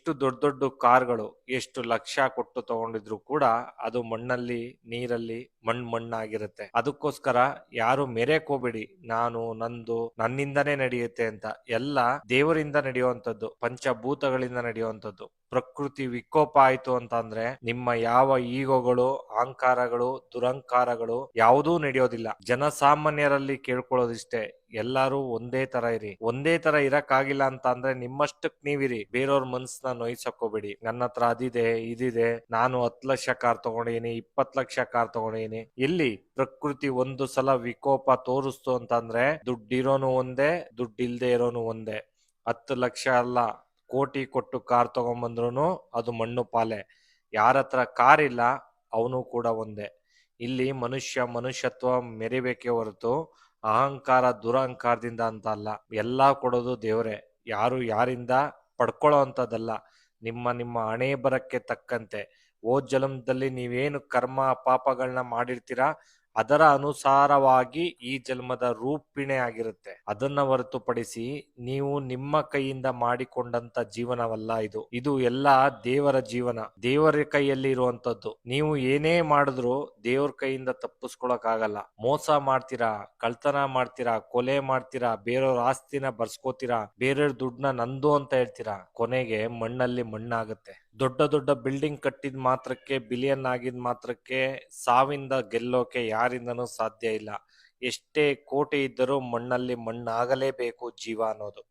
ಎಷ್ಟು ದೊಡ್ಡ ದೊಡ್ಡ ಕಾರ್ಗಳು ಎಷ್ಟು ಲಕ್ಷ ಕೊಟ್ಟು ತಗೊಂಡಿದ್ರು ಕೂಡ ಅದು ಮಣ್ಣಲ್ಲಿ ನೀರಲ್ಲಿ ಮಣ್ಣಾಗಿರುತ್ತೆ. ಅದಕ್ಕೋಸ್ಕರ ಯಾರು ಮೆರೆಕ್ ಹೋಗ್ಬೇಡಿ, ನಾನು ನಂದು ನನ್ನಿಂದನೇ ನಡೆಯುತ್ತೆ ಅಂತ. ಎಲ್ಲ ದೇವರಿಂದ ನಡೆಯುವಂಥದ್ದು, ಪಂಚಭೂತಗಳಿಂದ ನಡೆಯುವಂಥದ್ದು. ಪ್ರಕೃತಿ ವಿಕೋಪ ಆಯ್ತು ಅಂತ ಅಂದ್ರೆ ನಿಮ್ಮ ಯಾವ ಈಗೋಗಳು, ಅಹಂಕಾರಗಳು, ದುರಂಕಾರಗಳು ಯಾವುದೂ ನಡೆಯೋದಿಲ್ಲ. ಜನಸಾಮಾನ್ಯರಲ್ಲಿ ಕೇಳ್ಕೊಳ್ಳೋದಿಷ್ಟೇ, ಎಲ್ಲಾರು ಒಂದೇ ತರ ಇರಿ. ಒಂದೇ ತರ ಇರಕ್ಕಾಗಿಲ್ಲ ಅಂತ ಅಂದ್ರೆ ನಿಮ್ಮಷ್ಟಕ್ ನೀವಿರಿ, ಬೇರೆಯವ್ರ ಮನ್ಸನ್ನ ನೋಯ್ಸಕ್ ಹೋಗ್ಬೇಡಿ. ನನ್ನ ಹತ್ರ ಅದಿದೆ ಇದಿದೆ, ನಾನು 10 ಲಕ್ಷ ಕಾರ್ ತಗೊಂಡಿನಿ, 20 ಲಕ್ಷ ಕಾರ್ ತಗೊಂಡಿನಿ. ಎಲ್ಲಿ ಪ್ರಕೃತಿ ಒಂದು ಸಲ ವಿಕೋಪ ತೋರಿಸ್ತು ಅಂತಂದ್ರೆ ದುಡ್ಡಿರೋನು ಒಂದೇ, ದುಡ್ಡಿಲ್ದೆ ಇರೋನು ಒಂದೇ. 10 ಲಕ್ಷ ಅಲ್ಲ, ಕೋಟಿ ಕೊಟ್ಟು ಕಾರ್ ತಗೊಂಬಂದ್ರು ಅದು ಮಣ್ಣು ಪಾಲೆ. ಯಾರ ಹತ್ರ ಕಾರ್ ಇಲ್ಲ ಅವನು ಕೂಡ ಒಂದೇ. ಇಲ್ಲಿ ಮನುಷ್ಯತ್ವ ಮೆರಿಬೇಕೇ ಹೊರತು ಅಹಂಕಾರ ದುರಹಂಕಾರದಿಂದ ಅಂತ ಅಲ್ಲ. ಎಲ್ಲಾ ಕೊಡೋದು ದೇವ್ರೆ, ಯಾರು ಯಾರಿಂದ ಪಡ್ಕೊಳ್ಳೋ ಅಂತದಲ್ಲ. ನಿಮ್ಮ ಹಣೆ ಬರಕ್ಕೆ ತಕ್ಕಂತೆ ಓ ಜನ್ಮದಲ್ಲಿ ನೀವೇನು ಕರ್ಮ ಪಾಪಗಳನ್ನ ಮಾಡಿರ್ತೀರಾ ಅದರ ಅನುಸಾರವಾಗಿ ಈ ಜನ್ಮದ ರೂಪಿಣೆ ಆಗಿರುತ್ತೆ. ಅದನ್ನ ಹೊರತುಪಡಿಸಿ ನೀವು ನಿಮ್ಮ ಕೈಯಿಂದ ಮಾಡಿಕೊಂಡಂತ ಜೀವನವಲ್ಲ ಇದು. ಇದು ಎಲ್ಲ ದೇವರ ಜೀವನ, ದೇವರ ಕೈಯಲ್ಲಿ ಇರುವಂತದ್ದು. ನೀವು ಏನೇ ಮಾಡಿದ್ರು ದೇವ್ರ ಕೈಯಿಂದ ತಪ್ಪಿಸ್ಕೊಳಕ್ ಆಗಲ್ಲ. ಮೋಸ ಮಾಡ್ತೀರಾ, ಕಳ್ತನ ಮಾಡ್ತೀರಾ, ಕೊಲೆ ಮಾಡ್ತೀರಾ, ಬೇರೆಯವ್ರ ಆಸ್ತಿನ ಬರ್ಸ್ಕೋತೀರಾ, ಬೇರೆಯವ್ರ ದುಡ್ಡನ್ನ ನಂದು ಅಂತ ಹೇಳ್ತೀರಾ, ಕೊನೆಗೆ ಮಣ್ಣಲ್ಲಿ ಮಣ್ಣಾಗುತ್ತೆ. ದೊಡ್ಡ ದೊಡ್ಡ ಬಿಲ್ಡಿಂಗ್ ಕಟ್ಟಿದ ಮಾತ್ರಕ್ಕೆ, ಬಿಲಿಯನ್ ಆಗಿದ ಮಾತ್ರಕ್ಕೆ ಸಾವಿಂದ ಗೆಲ್ಲೋಕೆ ಯಾರಿಂದನೂ ಸಾಧ್ಯ ಇಲ್ಲ. ಎಷ್ಟೇ ಕೋಟಿ ಇದ್ದರೂ ಮಣ್ಣಲ್ಲಿ ಮಣ್ಣಾಗಲೇಬೇಕು ಜೀವ ಅನ್ನೋದು.